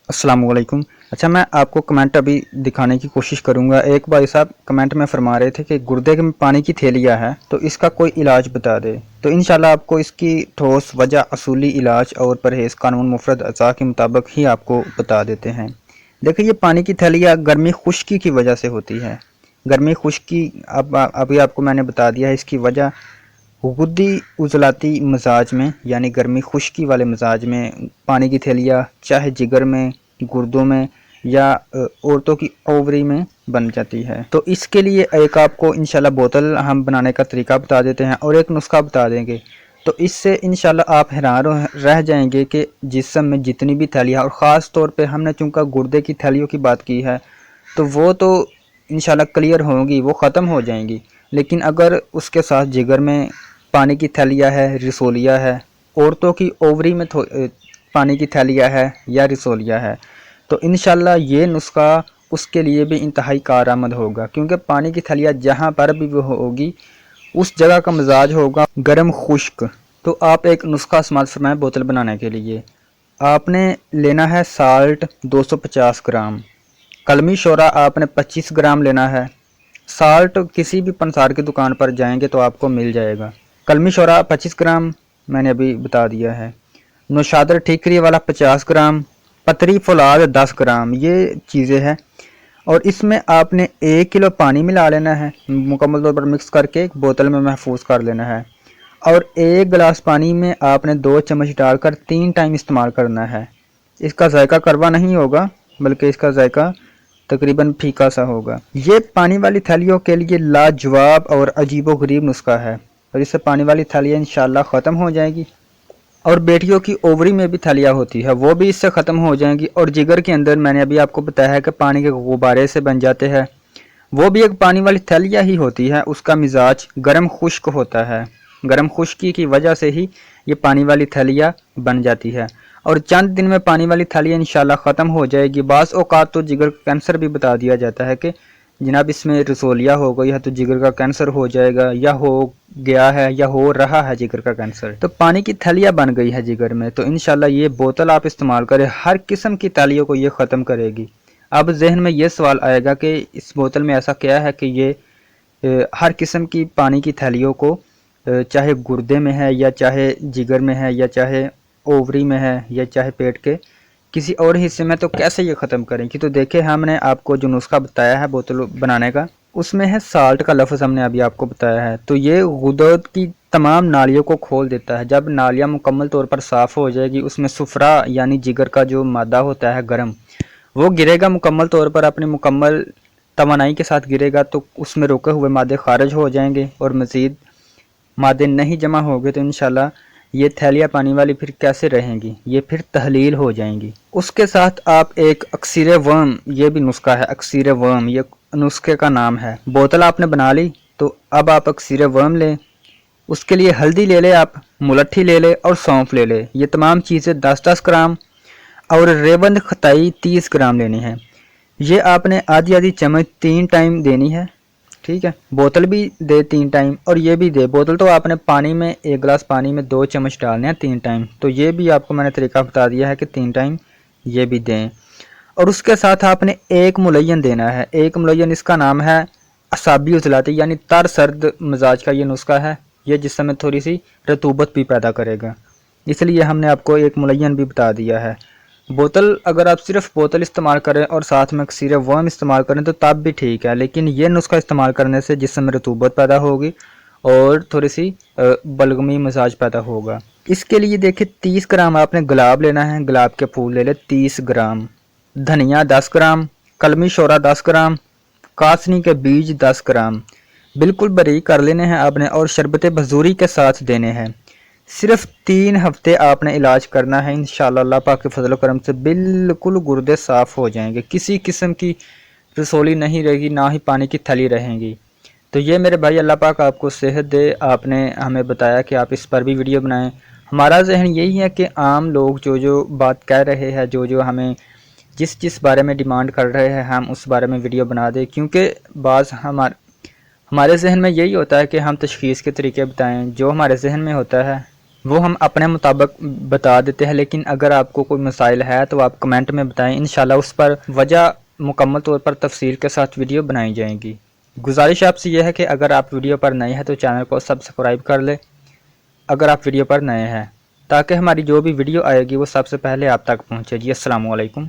अस्सलाम वालेकुम। अच्छा, मैं आपको कमेंट अभी दिखाने की कोशिश करूंगा। एक भाई साहब कमेंट में फरमा रहे थे कि गुर्दे में पानी की थैलियाँ है तो इसका कोई इलाज बता दे। तो इंशाल्लाह आपको इसकी ठोस वजह, असूली इलाज और परहेज़ कानून मुफरद अज़ा के मुताबिक ही आपको बता देते हैं। देखिए, ये पानी की थैलियाँ गर्मी खुश्की की वजह से होती है। गर्मी खुश्की अब अभी आपको मैंने बता दिया है इसकी वजह। गुद्दी उजलाती मिजाज में यानी गर्मी खुश्की वाले मिजाज में पानी की थैलियाँ चाहे जिगर में, गुर्दों में या औरतों की ओवरी में बन जाती है। तो इसके लिए एक आपको इंशाल्लाह बोतल हम बनाने का तरीका बता देते हैं और एक नुस्खा बता देंगे। तो इससे इंशाल्लाह आप हैरान रह जाएंगे कि जिस्म में जितनी भी थैलियाँ, और ख़ास तौर पे हमने चूँकि गुर्दे की थैलियों की बात की है तो वो तो इंशाल्लाह क्लियर होंगी, वो ख़त्म हो जाएंगी। लेकिन अगर उसके साथ जिगर में पानी की थैलियाँ है, रिसोलिया है, औरतों की ओवरी में पानी की थैलियाँ है या रिसोलिया है, तो इंशाल्लाह ये नुस्खा उसके लिए भी इंतहाई कारआमद होगा। क्योंकि पानी की थैलियाँ जहाँ पर भी वो होगी उस जगह का मिजाज होगा गर्म खुश्क। तो आप एक नुस्खा इस्तेमाल फरमाएं बोतल बनाने के लिए। आपने लेना है साल्ट 250 ग्राम, कलमी शोरा आपने 25 ग्राम लेना है। साल्ट किसी भी पंसार की दुकान पर जाएंगे तो आपको मिल जाएगा। कलमी शोरा 25 ग्राम मैंने अभी बता दिया है। नौशादर ठीकरी वाला 50 ग्राम, पतरी फौलाद 10 ग्राम, ये चीज़ें हैं। और इसमें आपने 1 किलो पानी मिला लेना है, मुकम्मल तौर पर मिक्स करके एक बोतल में महफूज कर लेना है। और 1 गिलास पानी में आपने 2 चम्मच डालकर 3 टाइम इस्तेमाल करना है। इसका जायका कड़वा नहीं होगा, बल्कि इसका जायका तकरीबन फीका सा होगा। ये पानी वाली थैलियों के लिए लाजवाब और अजीबोगरीब नुस्खा है और इससे पानी वाली थैलियाँ इंशाल्लाह ख़त्म हो जाएगी। और बेटियों की ओवरी में भी थैलियाँ होती है, वो भी इससे ख़त्म हो जाएंगी। और जिगर के अंदर मैंने अभी आपको बताया है कि पानी के गुब्बारे से बन जाते हैं, वो भी एक पानी वाली थैलियाँ ही होती है। उसका मिजाज गर्म खुश्क होता है, गर्म खुश्की की वजह से ही ये पानी वाली थैलियाँ बन जाती है। और चंद दिन में पानी वाली थैलियाँ इंशाल्लाह ख़त्म हो जाएगी। बाज़ औक़ात तो जिगर कैंसर भी बता दिया जाता है कि जनाब इसमें रसोलिया हो गई है तो जिगर का कैंसर हो जाएगा, या हो गया है या हो रहा है जिगर का कैंसर। तो पानी की थैलियाँ बन गई है जिगर में, तो इंशाल्लाह ये बोतल आप इस्तेमाल करें, हर किस्म की थैलियों को ये ख़त्म करेगी। अब जहन में ये सवाल आएगा कि इस बोतल में ऐसा क्या है कि ये हर किस्म की पानी की थैलियों को, चाहे गुर्दे में है या चाहे जिगर में है या चाहे ओवरी में है या चाहे पेट के किसी और हिस्से में, तो कैसे ये ख़त्म करेंगी। तो देखिए, हमने आपको जो नुस्खा बताया है बोतल बनाने का, उसमें है साल्ट का लफ्ज़ हमने अभी आपको बताया है। तो ये गुदत की तमाम नालियों को खोल देता है। जब नालियाँ मुकम्मल तौर पर साफ़ हो जाएगी, उसमें सुफरा यानी जिगर का जो मादा होता है गर्म, वो गिरेगा मुकम्मल तौर पर, अपनी मुकम्मल तवानाई के साथ गिरेगा, तो उसमें रुके हुए मादे खारिज हो जाएंगे और मज़ीद मादे नहीं जमा होंगे। तो इंशाल्लाह ये थैलियाँ पानी वाली फिर कैसे रहेंगी, ये फिर तहलील हो जाएंगी। उसके साथ आप एक अक्सीर वर्म, ये भी नुस्खा है, अक्सीर वर्म ये नुस्खे का नाम है। बोतल आपने बना ली, तो अब आप अक्सीर वर्म लें। उसके लिए हल्दी ले ले आप, मुलट्ठी ले ले और सौंफ ले ले। ये तमाम चीज़ें 10-10 ग्राम और रेवंद खताई 30 ग्राम लेनी है। ये आपने आधी आधी चम्मच 3 टाइम देनी है, ठीक है। बोतल भी दे 3 टाइम और ये भी दे। बोतल तो आपने पानी में 1 गिलास पानी में 2 चम्मच डालने हैं 3 टाइम, तो ये भी आपको मैंने तरीका बता दिया है कि 3 टाइम ये भी दें। और उसके साथ आपने एक मुलयन देना है, एक मुलयन, इसका नाम है असाबी उजलाती यानी तर सर्द मिजाज का ये नुस्खा है। ये जिस समय थोड़ी सी रतूबत भी पैदा करेगा, इसलिए हमने आपको एक मुलयन भी बता दिया है। बोतल अगर आप सिर्फ बोतल इस्तेमाल करें और साथ में अक्सीर वर्म इस्तेमाल करें तो तब भी ठीक है, लेकिन ये नुस्खा इस्तेमाल करने से जिस्म में रतूबत पैदा होगी और थोड़ी सी बलगमी मिजाज पैदा होगा। इसके लिए देखिए 30 ग्राम आपने गुलाब लेना है, गुलाब के फूल ले ले 30 ग्राम, धनिया 10 ग्राम, कलमी शोरा 10 ग्राम, कासनी के बीज 10 ग्राम, बिल्कुल बारीक कर लेने हैं आपने और शरबत बजूरी के साथ देने हैं। सिर्फ 3 हफ्ते आपने इलाज करना है, इंशाल्लाह अल्लाह पाक के फजल करम से बिल्कुल गुर्दे साफ़ हो जाएंगे, किसी किस्म की रसोली नहीं रहेगी, ना ही पानी की थैली रहेंगी। तो ये मेरे भाई, अल्लाह पाक आपको सेहत दे। आपने हमें बताया कि आप इस पर भी वीडियो बनाएं। हमारा जहन यही है कि आम लोग जो जो बात कह रहे हैं, जो जो हमें जिस जिस बारे में डिमांड कर रहे हैं, हम उस बारे में वीडियो बना दें। क्योंकि बाज़ हमारे जहन में यही होता है कि हम तशख़ीस के तरीके बताएं, जो हमारे जहन में होता है वो हम अपने मुताबिक बता देते हैं, लेकिन अगर आपको कोई मसाइल है तो आप कमेंट में बताएं, इंशाल्लाह उस पर वजह मुकम्मल तौर पर तफसील के साथ वीडियो बनाई जाएंगी। गुजारिश आपसे यह है कि अगर आप वीडियो पर नए हैं तो चैनल को सब्सक्राइब कर ले अगर आप वीडियो पर नए हैं, ताकि हमारी जो भी वीडियो आएगी वो सबसे पहले आप तक पहुँचे जी। अस्सलाम वालेकुम।